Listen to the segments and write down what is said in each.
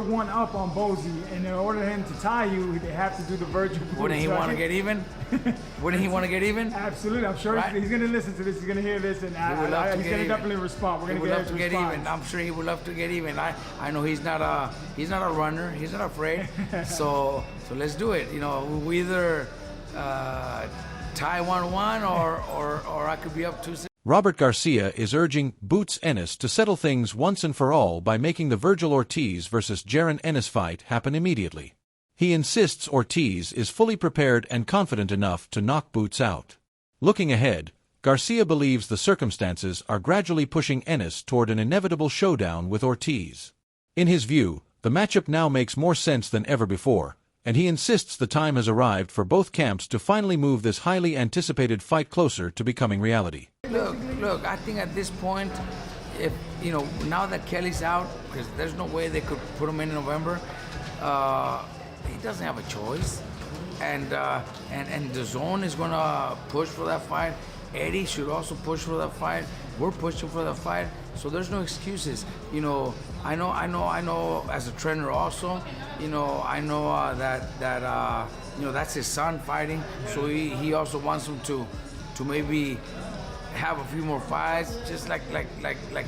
one up on Bozy, and in order for him to tie you, they have to do the Vergil. Wouldn't he want to get even? Wouldn't he want to get even? Absolutely. I'm sure he's going to listen to this. He's going to hear this, and he's going to definitely respond. We're going to love to get even. I'm sure he would love to get even. I know he's not a runner. He's not afraid. so let's do it. You know, we either tie 1-1 or I could be up 2-0. Robert Garcia is urging Bozy Ennis to settle things once and for all by making the Vergil Ortiz versus Jaron Ennis fight happen immediately. He insists Ortiz is fully prepared and confident enough to knock Bozy out. Looking ahead, Garcia believes the circumstances are gradually pushing Ennis toward an inevitable showdown with Ortiz. In his view, the matchup now makes more sense than ever before, and he insists the time has arrived for both camps to finally move this highly anticipated fight closer to becoming reality. Look, I think at this point, if, you know, now that Kelly's out, because there's no way they could put him in November, he doesn't have a choice. And the zone is going to push for that fight. Eddie should also push for that fight. We're pushing for that fight. So there's no excuses. You know, I know as a trainer also, you know, I know that you know, that's his son fighting. So he also wants him to maybe have a few more fights, just like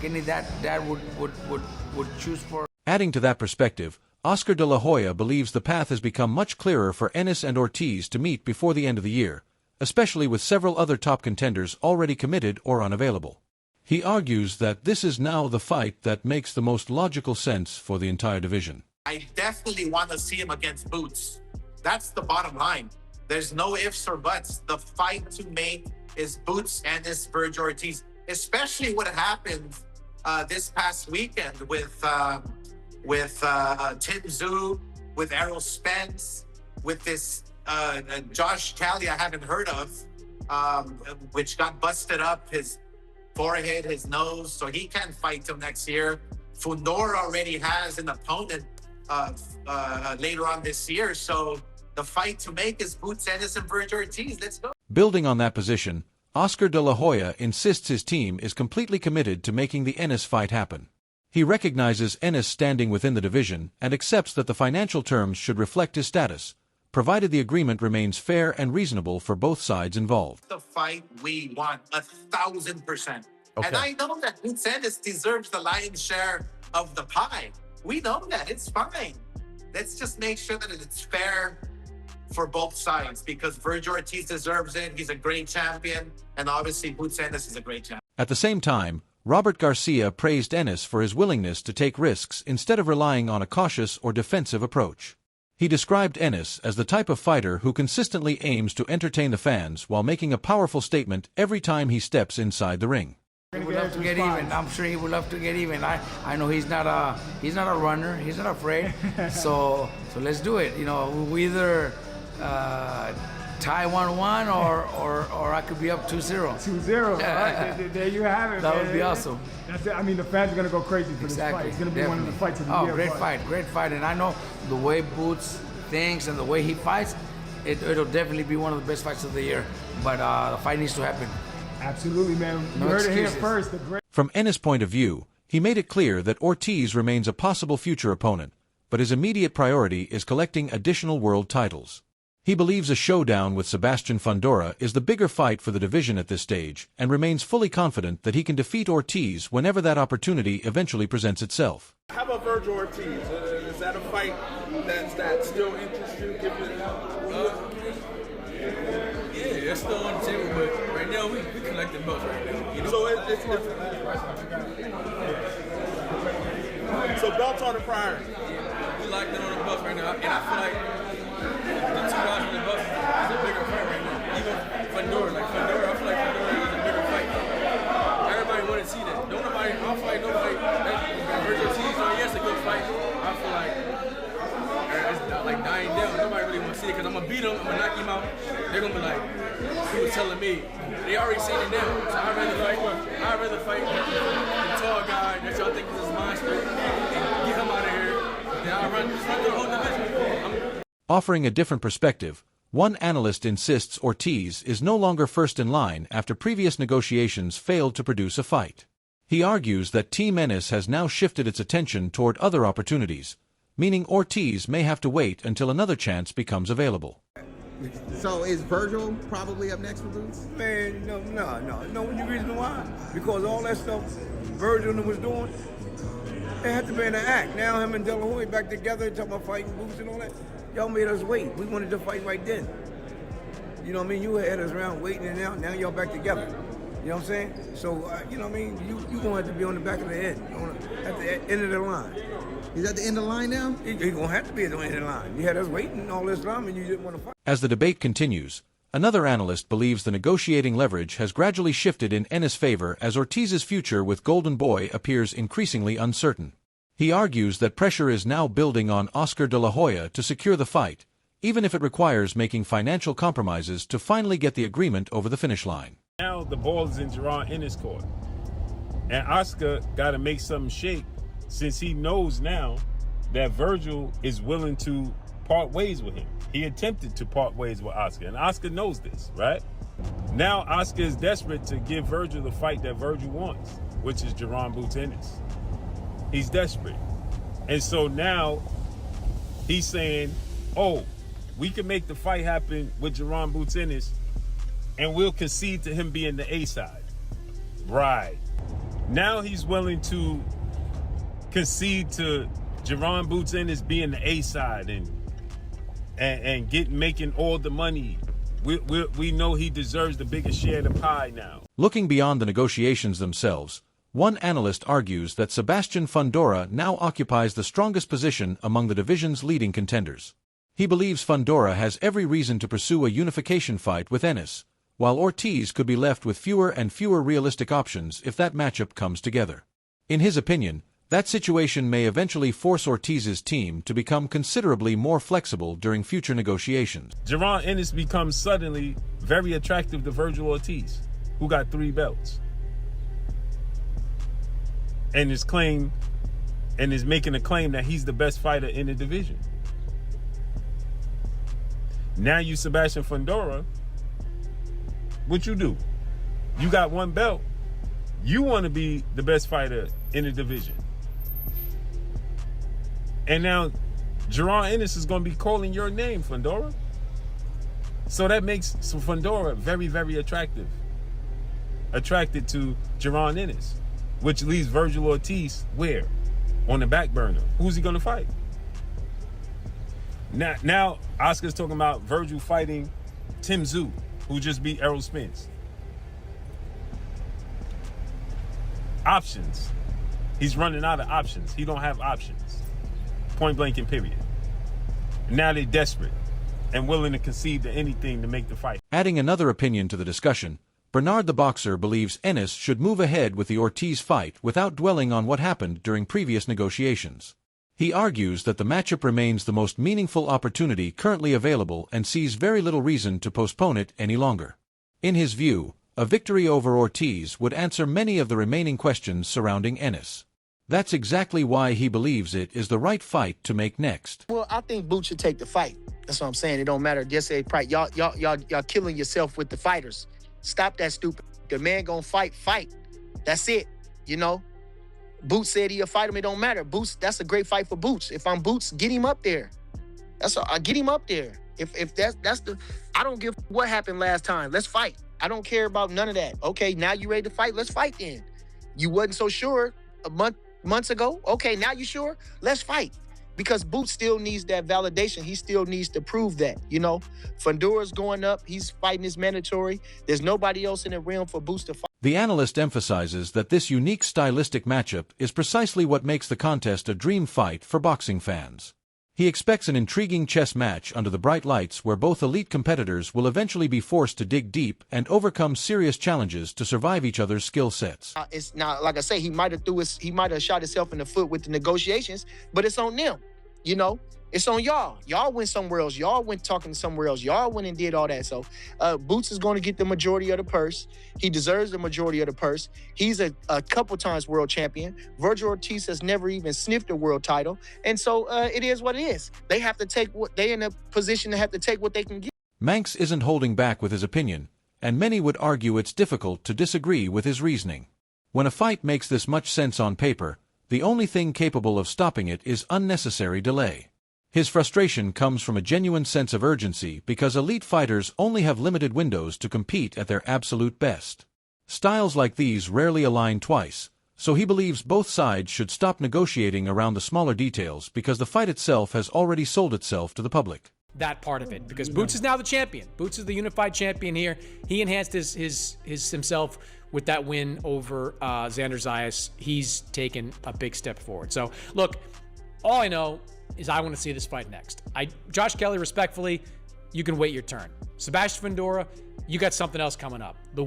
any dad would choose for. Adding to that perspective, Oscar De La Hoya believes the path has become much clearer for Ennis and Ortiz to meet before the end of the year, especially with several other top contenders already committed or unavailable. He argues that this is now the fight that makes the most logical sense for the entire division. I definitely want to see him against Bozy. That's the bottom line. There's no ifs or buts. The fight to make is Bozy Ennis, Vergil Ortiz, especially what happened this past weekend with Tim Tszyu, with Errol Spence, with this Josh Talley I haven't heard of, which got busted up, his forehead, his nose, so he can't fight till next year. Fundora already has an opponent later on this year, so the fight to make is Bozy Ennis and Vergil Ortiz. Let's go. Building on that position, Oscar De La Hoya insists his team is completely committed to making the Ennis fight happen. He recognizes Ennis standing within the division and accepts that the financial terms should reflect his status, provided the agreement remains fair and reasonable for both sides involved. The fight we want 1,000%. Okay. And I know that Bozy Ennis deserves the lion's share of the pie. We know that. It's fine. Let's just make sure that it's fair for both sides, because Vergil Ortiz deserves it. He's a great champion. And obviously, Bozy Ennis is a great champion. At the same time, Robert Garcia praised Ennis for his willingness to take risks instead of relying on a cautious or defensive approach. He described Ennis as the type of fighter who consistently aims to entertain the fans while making a powerful statement every time he steps inside the ring. He would love to get even. I'm sure he would love to get even. I know he's not a runner. He's not afraid. so let's do it. You know, we either tie 1-1 or I could be up 2-0. 2-0. All right, there you have it. That man. would be awesome. That's it. I mean, the fans are gonna go crazy for this fight. It's gonna be one of the fights of the year. Great fight. And I know the way Bozy thinks and the way he fights, it'll definitely be one of the best fights of the year. But the fight needs to happen. Absolutely, man. You heard it here first. From Ennis' point of view, he made it clear that Ortiz remains a possible future opponent, but his immediate priority is collecting additional world titles. He believes a showdown with Sebastian Fundora is the bigger fight for the division at this stage, and remains fully confident that he can defeat Ortiz whenever that opportunity eventually presents itself. How about Vergil Ortiz? Is that a fight that still interests you? Yeah, it's still on the table, but right now we collecting belts right now. You know? So belts on the priority. We locked in on the belts right now, and I feel like the 2 guys on the belts is a bigger fight right now. Even Fundora, I feel like Fundora is a bigger fight. Everybody want to see that. I don't feel like nobody. Vergil Ortiz, yes, a good fight. I feel like it's not like dying down. Nobody really want to see it because I'm gonna beat him. I'm gonna knock him out. They're gonna be like, he was telling me. They already seen it now. So I'd rather fight the tall guy that y'all think is this monster and get him out of here. Then I'll run through the whole division. Offering a different perspective, one analyst insists Ortiz is no longer first in line after previous negotiations failed to produce a fight. He argues that Team Ennis has now shifted its attention toward other opportunities, meaning Ortiz may have to wait until another chance becomes available. So is Vergil probably up next for Boots? Man, no. You know the reason why? Because all that stuff Vergil was doing, it had to be in the act. Now him and De La Hoya back together, talking about fighting Boots and all that. Y'all made us wait. We wanted to fight right then. You know what I mean? You had us around waiting, and now y'all back together. You know what I'm saying? So, you know what I mean? You going to have to be on the back of the head, at the end of the line. He's at the end of the line now? He's going to have to be at the end of the line. You had us waiting all this time, and you didn't want to fight. As the debate continues, another analyst believes the negotiating leverage has gradually shifted in Ennis' favor as Ortiz's future with Golden Boy appears increasingly uncertain. He argues that pressure is now building on Oscar De La Hoya to secure the fight, even if it requires making financial compromises to finally get the agreement over the finish line. Now the ball is in Jaron Ennis' court. And Oscar got to make something shake since he knows now that Vergil is willing to part ways with him. He attempted to part ways with Oscar, and Oscar knows this, right? Now Oscar is desperate to give Vergil the fight that Vergil wants, which is Jaron Boots Ennis. He's desperate. And so now he's saying, oh, we can make the fight happen with Jaron Boots Ennis, and we'll concede to him being the A side. Right. Now he's willing to concede to Jaron Boots Ennis being the A side and making all the money. We know he deserves the biggest share of the pie now. Looking beyond the negotiations themselves, one analyst argues that Sebastian Fundora now occupies the strongest position among the division's leading contenders. He believes Fundora has every reason to pursue a unification fight with Ennis, while Ortiz could be left with fewer and fewer realistic options if that matchup comes together. In his opinion, that situation may eventually force Ortiz's team to become considerably more flexible during future negotiations. Jaron Ennis becomes suddenly very attractive to Vergil Ortiz, who got 3 belts. And is making a claim that he's the best fighter in the division. Now you Sebastian Fundora, what you do? You got 1 belt. You want to be the best fighter in the division. And now Jaron Ennis is going to be calling your name, Fundora. So that makes Fundora very, very attracted to Jaron Ennis, which leaves Vergil Ortiz where? On the back burner. Who's he going to fight? Now Oscar's talking about Vergil fighting Tim Tszyu, who just beat Errol Spence. Options. He's running out of options. He don't have options. Point blank and period. Now they're desperate and willing to concede to anything to make the fight. Adding another opinion to the discussion, Bernard the Boxer believes Ennis should move ahead with the Ortiz fight without dwelling on what happened during previous negotiations. He argues that the matchup remains the most meaningful opportunity currently available and sees very little reason to postpone it any longer. In his view, a victory over Ortiz would answer many of the remaining questions surrounding Ennis. That's exactly why he believes it is the right fight to make next. Well, I think Boots should take the fight. That's what I'm saying. It don't matter. Just say, y'all killing yourself with the fighters. Stop that stupid. The man gonna fight. That's it. You know. Boots said he'll fight him. It don't matter. Boots. That's a great fight for Boots. If I'm Boots, get him up there. I get him up there. If that's the. I don't give what happened last time. Let's fight. I don't care about none of that. Okay, now you ready to fight? Let's fight then. You wasn't so sure months ago. Okay, now you sure? Let's fight. Because Boots still needs that validation. He still needs to prove that, you know. Fundora's going up. He's fighting his mandatory. There's nobody else in the realm for Boots to fight. The analyst emphasizes that this unique stylistic matchup is precisely what makes the contest a dream fight for boxing fans. He expects an intriguing chess match under the bright lights where both elite competitors will eventually be forced to dig deep and overcome serious challenges to survive each other's skill sets. It's now, like I say, he might have shot himself in the foot with the negotiations, but it's on them. You know, it's on y'all. Y'all went somewhere else. Y'all went talking somewhere else. Y'all went and did all that. So Boots is going to get the majority of the purse. He deserves the majority of the purse. He's a couple times world champion. Vergil Ortiz has never even sniffed a world title. And so it is what it is. They have to take what they in a position to have to take what they can get. Manx isn't holding back with his opinion, and many would argue it's difficult to disagree with his reasoning. When a fight makes this much sense on paper, The only thing capable of stopping it is unnecessary delay. His frustration comes from a genuine sense of urgency because elite fighters only have limited windows to compete at their absolute best. Styles like these rarely align twice, so he believes both sides should stop negotiating around the smaller details because the fight itself has already sold itself to the public. That part of it, because Boots is now the champion. Boots is the unified champion here. He enhanced his himself with that win over Xander Zayas. He's taken a big step forward. So, look, all I know is I want to see this fight next. Josh Kelly, respectfully, you can wait your turn. Sebastian Fundora, you got something else coming up. The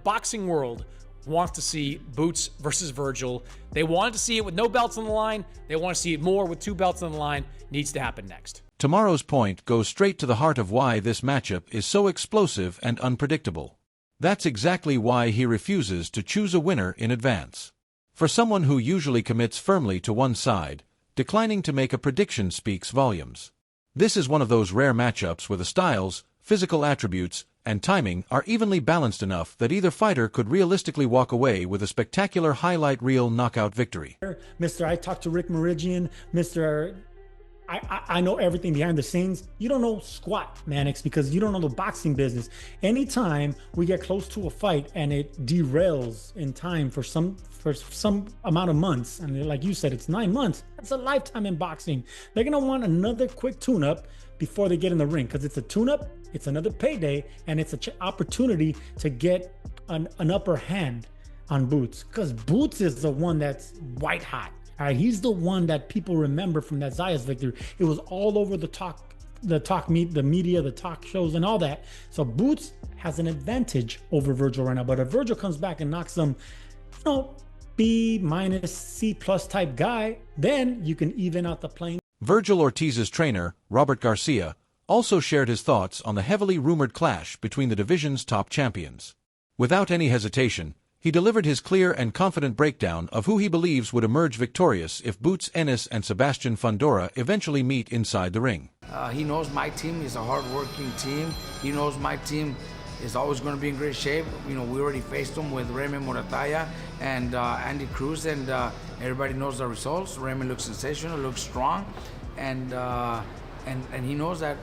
boxing world wants to see Boots versus Vergil. They wanted to see it with no belts on the line. They want to see it more with 2 belts on the line. Needs to happen next. Tomorrow's point goes straight to the heart of why this matchup is so explosive and unpredictable. That's exactly why he refuses to choose a winner in advance. For someone who usually commits firmly to one side, declining to make a prediction speaks volumes. This is one of those rare matchups where the styles, physical attributes, and timing are evenly balanced enough that either fighter could realistically walk away with a spectacular highlight reel knockout victory. Mr. I talked to Rick Meridian, Mr. I know everything behind the scenes. You don't know squat, Mannix, because you don't know the boxing business. Anytime we get close to a fight and it derails in time for some amount of months, and like you said, it's 9 months. That's a lifetime in boxing. They're gonna want another quick tune-up before they get in the ring, because it's a tune-up, it's another payday, and it's an opportunity to get an upper hand on Boots, because Boots is the one that's white hot. All right, he's the one that people remember from that Zayas victory. It was all over the media, the talk shows, and all that. So Boots has an advantage over Vergil right now. But if Vergil comes back and knocks him, B-, C+ type guy, then you can even out the playing. Vergil Ortiz's trainer, Robert Garcia, also shared his thoughts on the heavily rumored clash between the division's top champions. Without any hesitation, he delivered his clear and confident breakdown of who he believes would emerge victorious if Bozy Ennis and Sebastian Fundora eventually meet inside the ring. He knows my team is a hard-working team. He knows my team is always going to be in great shape. We already faced them with Raymond Morataya and Andy Cruz, and everybody knows the results. Raymond looks sensational, looks strong, and he knows that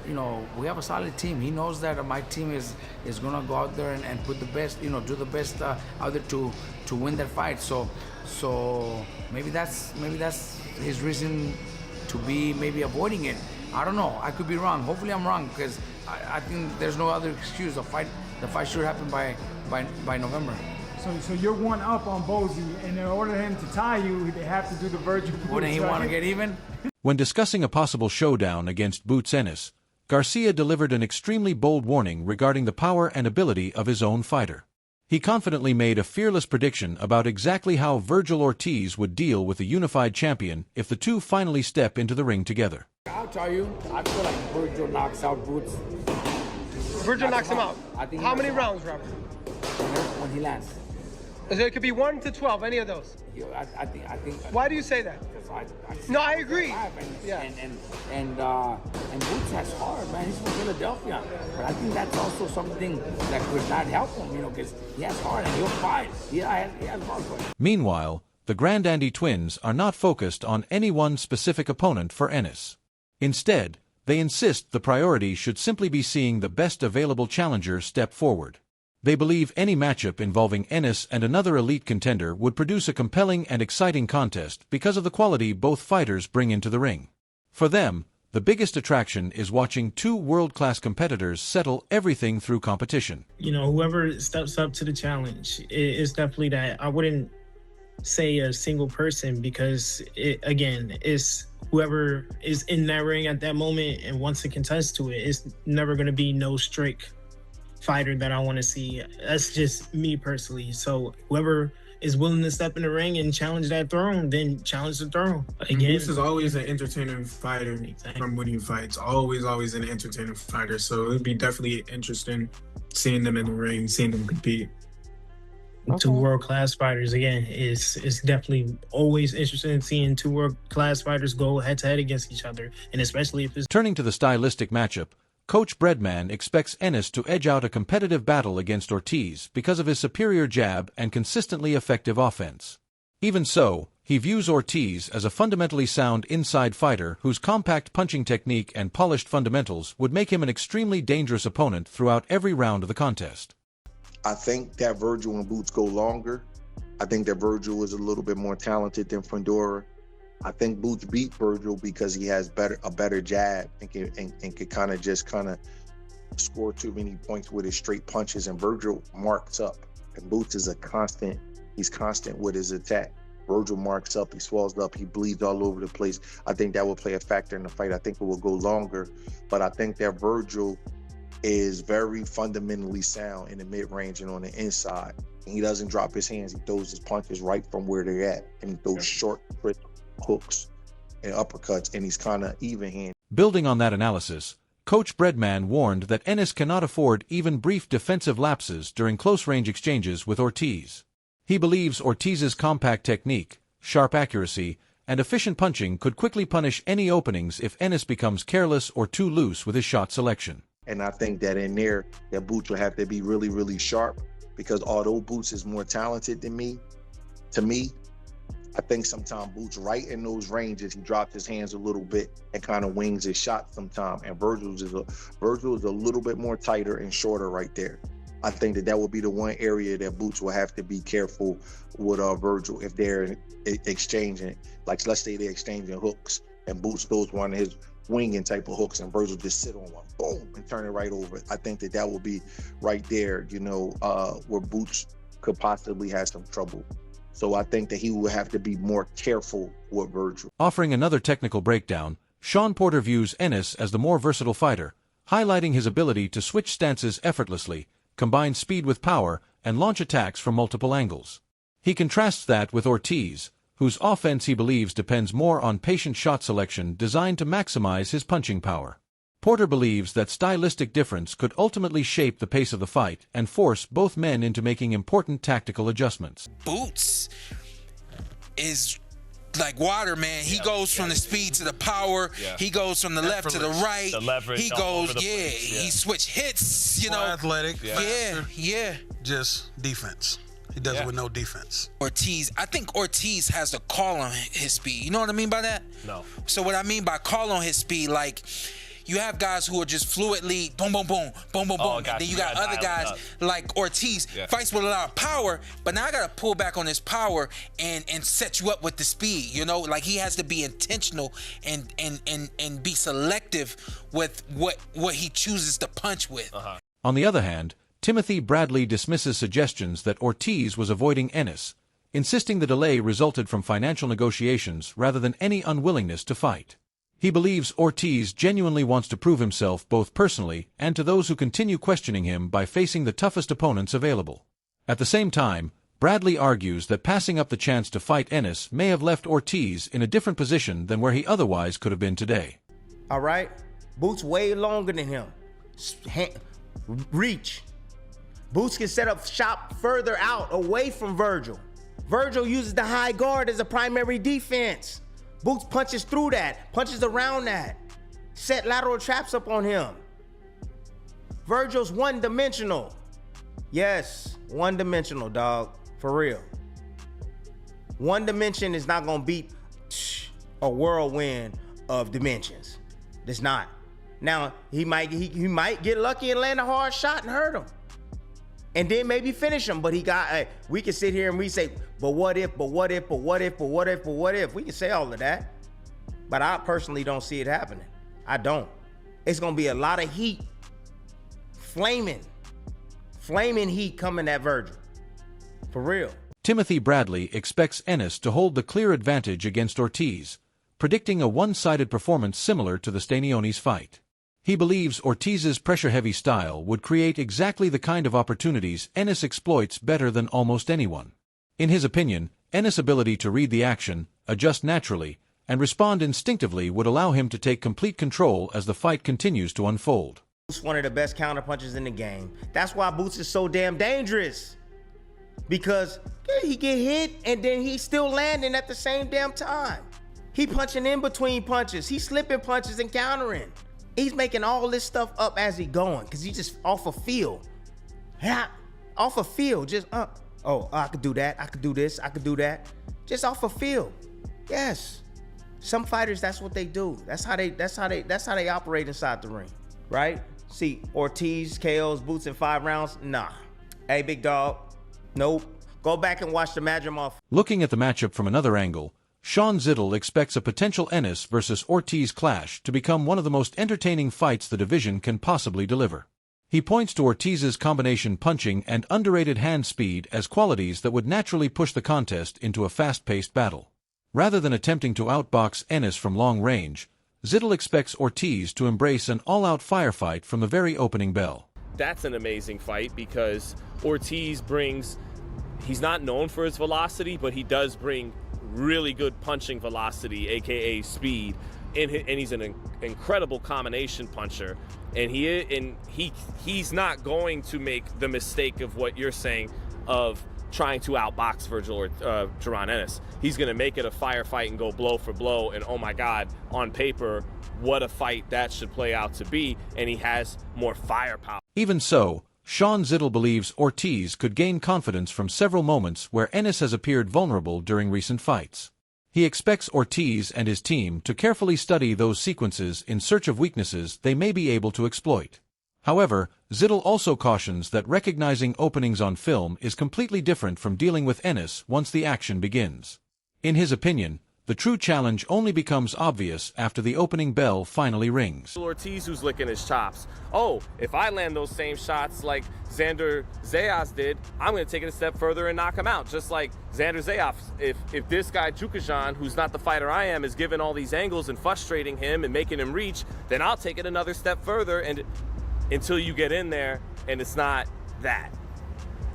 we have a solid team. He knows that my team is going to go out there and put the best, do the best out there to win that fight. So maybe that's his reason to be maybe avoiding it. I don't know. I could be wrong. Hopefully I'm wrong, because I think there's no other excuse. The fight should happen by November. So you're one up on Bozy, and in order for him to tie you, they have to do the Vergil. Wouldn't he want to get even? When discussing a possible showdown against Bozy Ennis, Garcia delivered an extremely bold warning regarding the power and ability of his own fighter. He confidently made a fearless prediction about exactly how Vergil Ortiz would deal with the unified champion if the two finally step into the ring together. I'll tell you, I feel like Vergil knocks out Boots. Vergil knocks him out. How many rounds, Robert? When he lands. So it could be 1 to 12, any of those. I think. Why do you say that? No, I agree. And Boots has heart, man. He's from Philadelphia, but I think that's also something that could not help him, because he has heart and he'll fight. He has heart. Meanwhile, the Grandandy twins are not focused on any one specific opponent for Ennis. Instead, they insist the priority should simply be seeing the best available challenger step forward. They believe any matchup involving Ennis and another elite contender would produce a compelling and exciting contest because of the quality both fighters bring into the ring. For them, the biggest attraction is watching two world-class competitors settle everything through competition. Whoever steps up to the challenge, it's definitely that. I wouldn't say a single person, because it's whoever is in that ring at that moment and wants to contest to it. It's never going to be no strict fighter that I want to see. That's just me personally. So whoever is willing to step in the ring and challenge that throne, then challenge the throne. Again, this is always an entertaining fighter from winning fights. Always an entertaining fighter. So it would be definitely interesting seeing them in the ring, seeing them compete. Two world-class fighters, again, it's definitely always interesting seeing two world-class fighters go head-to-head against each other, and especially if it's... Turning to the stylistic matchup, Coach Breadman expects Ennis to edge out a competitive battle against Ortiz because of his superior jab and consistently effective offense. Even so, He views Ortiz as a fundamentally sound inside fighter whose compact punching technique and polished fundamentals would make him an extremely dangerous opponent throughout every round of the contest. I think that Vergil and Boots go longer. I think that Vergil is a little bit more talented than Fundora. I think Boots beat Vergil because he has a better jab and can kind of score too many points with his straight punches, and Vergil marks up. And Boots is he's constant with his attack. Vergil marks up, he swells up, he bleeds all over the place. I think that will play a factor in the fight. I think it will go longer, but I think that Vergil is very fundamentally sound in the mid-range and on the inside. And he doesn't drop his hands, he throws his punches right from where they're at, and he throws short, crisp hooks and uppercuts, and he's kind of even-handed. Building on that analysis, Coach Breadman warned that Ennis cannot afford even brief defensive lapses during close-range exchanges with Ortiz. He believes Ortiz's compact technique, sharp accuracy, and efficient punching could quickly punish any openings if Ennis becomes careless or too loose with his shot selection. And I think that in there, that Boots will have to be really, really sharp, because although Boots is more talented than me, I think sometimes Boots right in those ranges, he drops his hands a little bit and kind of wings his shot sometimes. And Vergil is a little bit more tighter and shorter right there. I think that will be the one area that Boots will have to be careful with Vergil if they're exchanging. Like, let's say they're exchanging hooks and Boots throws one of his winging type of hooks and Vergil just sit on one, boom, and turn it right over. I think that will be right there, where Boots could possibly have some trouble. So I think that he will have to be more careful with Vergil. Offering another technical breakdown, Sean Porter views Ennis as the more versatile fighter, highlighting his ability to switch stances effortlessly, combine speed with power, and launch attacks from multiple angles. He contrasts that with Ortiz, whose offense he believes depends more on patient shot selection designed to maximize his punching power. Porter believes that stylistic difference could ultimately shape the pace of the fight and force both men into making important tactical adjustments. Boots is like water, man. He goes from the speed to the power. He goes from the left to the right. The leverage. He goes, he switch hits, More athletic, faster. Yeah. Just defense. He does it with no defense. I think Ortiz has the call on his speed. You know what I mean by that? No. So what I mean by call on his speed, like, you have guys who are just fluidly boom, boom, boom, boom, boom, boom. And then you got other guys like Ortiz, fights with a lot of power, but now I got to pull back on his power and set you up with the speed. Like, he has to be intentional and be selective with what he chooses to punch with. On the other hand, Timothy Bradley dismisses suggestions that Ortiz was avoiding Ennis, insisting the delay resulted from financial negotiations rather than any unwillingness to fight. He believes Ortiz genuinely wants to prove himself both personally and to those who continue questioning him by facing the toughest opponents available. At the same time, Bradley argues that passing up the chance to fight Ennis may have left Ortiz in a different position than where he otherwise could have been today. All right? Boots way longer than him. Reach. Boots can set up shop further out, away from Vergil. Vergil uses the high guard as a primary defense. Boots punches through that, punches around that, set lateral traps up on him. Vergil's one-dimensional. Yes, one-dimensional, dog, for real. One dimension is not gonna beat a whirlwind of dimensions. It's not. Now, he might get lucky and land a hard shot and hurt him. And then maybe finish him, but we can sit here and we say, but what if, but what if, but what if, but what if, but what if? We can say all of that, but I personally don't see it happening. I don't. It's gonna be a lot of heat, flaming heat coming at Vergil, for real. Timothy Bradley expects Ennis to hold the clear advantage against Ortiz, predicting a one-sided performance similar to the Stanionis fight. He believes Ortiz's pressure-heavy style would create exactly the kind of opportunities Ennis exploits better than almost anyone. In his opinion, Ennis' ability to read the action, adjust naturally, and respond instinctively would allow him to take complete control as the fight continues to unfold. Boots one of the best counterpunchers in the game. That's why Boots is so damn dangerous. Because he get hit and then he's still landing at the same damn time. He punching in between punches. He's slipping punches and countering. He's making all this stuff up as he going, because he's just off a field. Off a field, just, I could do that, I could do this, I could do that. just off a field. Yes. Some fighters, that's what they do. That's how they operate inside the ring, right? See, Ortiz, KOs, Boots in 5 rounds. Nah. Hey, big dog. Nope. Go back and watch the Madrimov. Looking at the matchup from another angle, Sean Zittel expects a potential Ennis versus Ortiz clash to become one of the most entertaining fights the division can possibly deliver. He points to Ortiz's combination punching and underrated hand speed as qualities that would naturally push the contest into a fast-paced battle. Rather than attempting to outbox Ennis from long range, Zittel expects Ortiz to embrace an all-out firefight from the very opening bell. That's an amazing fight because Ortiz brings, he's not known for his velocity, but he does bring really good punching velocity, aka speed, and he's an incredible combination puncher. And he's not going to make the mistake of what you're saying of trying to outbox Vergil or Jaron Ennis. He's going to make it a firefight and go blow for blow. And oh my God, on paper, what a fight that should play out to be. And he has more firepower. Even so, Sean Zittel believes Ortiz could gain confidence from several moments where Ennis has appeared vulnerable during recent fights. He expects Ortiz and his team to carefully study those sequences in search of weaknesses they may be able to exploit. However, Zittel also cautions that recognizing openings on film is completely different from dealing with Ennis once the action begins. In his opinion, the true challenge only becomes obvious after the opening bell finally rings. Ortiz who's licking his chops. Oh, if I land those same shots like Xander Zayas did, I'm going to take it a step further and knock him out. Just like Xander Zayas, if this guy Jukajan, who's not the fighter I am, is giving all these angles and frustrating him and making him reach, then I'll take it another step further and until you get in there and it's not that.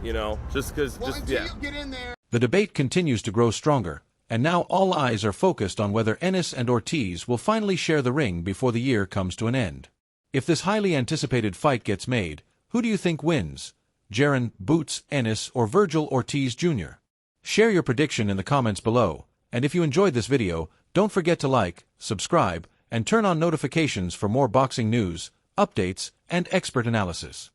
You know, just because, yeah. You get in there. The debate continues to grow stronger, and now all eyes are focused on whether Ennis and Ortiz will finally share the ring before the year comes to an end. If this highly anticipated fight gets made, who do you think wins? Jaron, Boots, Ennis, or Vergil Ortiz Jr.? Share your prediction in the comments below, and if you enjoyed this video, don't forget to like, subscribe, and turn on notifications for more boxing news, updates, and expert analysis.